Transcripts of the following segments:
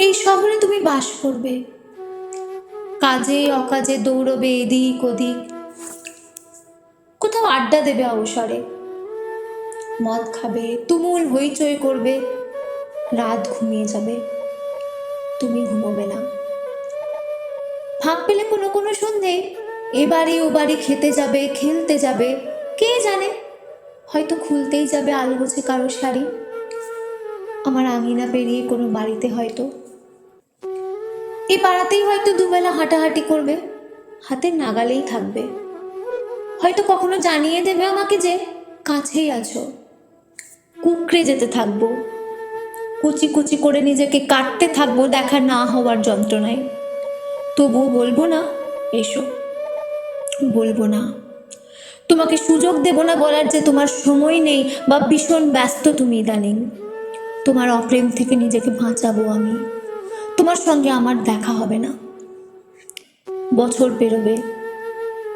এই শহরে তুমি বাস করবে, কাজে অকাজে দৌড়বে এদিক ওদিক, কোথাও আড্ডা দেবে অবসরে, মদ খাবে, তুমুল হইচই করবে, রাত ঘুমিয়ে যাবে, তুমি ঘুমোবে না। ফাঁক পেলে কোনো কোনো সন্ধে এবারে ও বাড়ি খেতে যাবে, খেলতে যাবে, কে জানে, হয়তো খুলতেই যাবে আলো গোছে কারো শাড়ি, আমার আঙিনা পেরিয়ে কোনো বাড়িতে, হয়তো এই পাড়াতেই হয়তো দুবেলা হাঁটাহাঁটি করবে, হাতের নাগালেই থাকবে, হয়তো কখনো জানিয়ে দেবে আমাকে যে কাছেই আছো। কুকড়ে যেতে থাকবো, কুচি কুচি করে নিজেকে কাটতে থাকবো দেখা না হওয়ার যন্ত্রণায়, তবুও বলবো না এসো, বলবো না। তোমাকে সুযোগ দেব না বলার যে তোমার সময় নেই বা ভীষণ ব্যস্ত তুমি ইদানিং। তোমার অপ্রেম থেকে নিজেকে বাঁচাবো আমি। তোমার সঙ্গে আমার দেখা হবে না, বছর পেরোবে,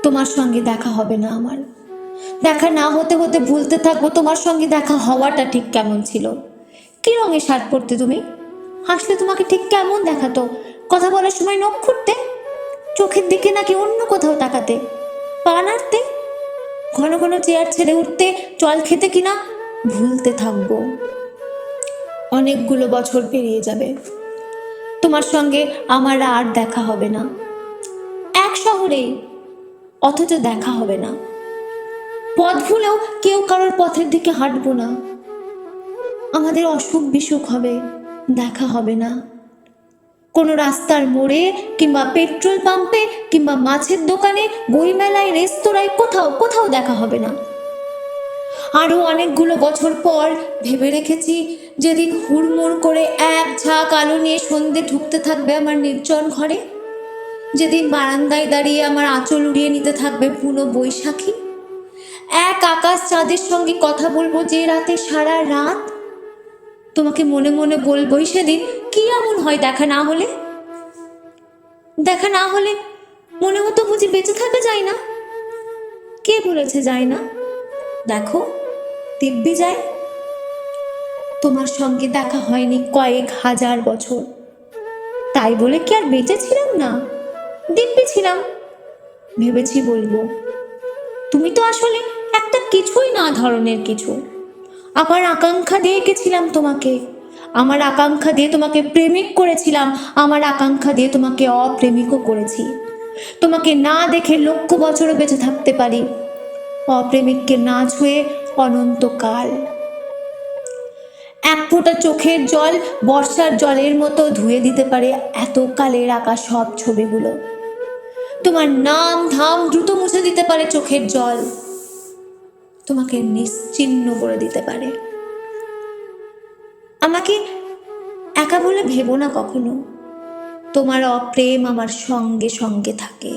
তোমার সঙ্গে দেখা হবে না আমার। দেখা না হতে হতে ভুলতে থাকবো তোমার সঙ্গে দেখা হওয়াটা ঠিক কেমন ছিল। কি রঙের শার্ট পরতে তুমি? হাসলে তোমাকে ঠিক কেমন দেখাতো? কথা বলার সময় নখ খুঁড়তে, চোখের দিকে নাকি অন্য কোথাও তাকাতে, পা নাড়তে, ঘন ঘন চেয়ার ছেড়ে উঠতে, জল খেতে কিনা ভুলতে থাকবো। অনেকগুলো বছর পেরিয়ে যাবে, তোমার সঙ্গে আমার আর দেখা হবে না, এক শহরে, অথচ দেখা হবে না। পথ ভুলেও কেউ কারোর পথের দিকে হাঁটবো না, আমাদের অসুখ বিসুখ হবে, দেখা হবে না। কোনো রাস্তার মোড়ে কিংবা পেট্রোল পাম্পে কিংবা মাছের দোকানে, বইমেলায়, রেস্তোরাঁয়, কোথাও কোথাও দেখা হবে না। আরও অনেকগুলো বছর পর ভেবে রেখেছি, যেদিন হুড়মুড় করে এক ঝাঁক আলো নিয়ে সন্ধে ঢুকতে থাকবে আমার নির্জন ঘরে, যেদিন বারান্দায় দাঁড়িয়ে আমার আঁচল উড়িয়ে নিতে থাকবে বুনো বৈশাখী, এক আকাশ চাঁদের সঙ্গে কথা বলবো যে রাতে সারা রাত, তোমাকে মনে মনে বলবোই সেদিন, কি এমন হয় দেখা না হলে? দেখা না হলে মনে হতো বুঝি বেঁচে থাকা যায় না? কে বলেছে যায় না? দেখো, দিব্যি যায়। তোমার সঙ্গে দেখা হয়নি কয়েক হাজার বছর, তাই বলে কি আর বেঁচে ছিলাম না? দিব্যি ছিলাম, ভেবেছি বলবো। তুমি তো আসলে একটা কিছুই না ধরনের কিছু। আমার আকাঙ্ক্ষা দিয়ে এঁকেছিলাম তোমাকে, আমার আকাঙ্ক্ষা দিয়ে তোমাকে প্রেমিক করেছিলাম, আমার আকাঙ্ক্ষা দিয়ে তোমাকে অপ্রেমিকও করেছি। তোমাকে না দেখে লক্ষ বছরও বেঁচে থাকতে পারি, অপ্রেমিককে না ছুঁয়ে অনন্তকাল। এক ফোঁটা চোখের জল বর্ষার জলের মতো ধুয়ে দিতে পারে এতকালের আঁকা সব ছবিগুলো। তোমার নাম ধাম দ্রুত মুছে দিতে পারে চোখের জল, তোমাকে নিশ্চিহ্ন করে দিতে পারে। আমাকে একা বলে ভেবো না কখনো, তোমার অপ্রেম আমার সঙ্গে সঙ্গে থাকে।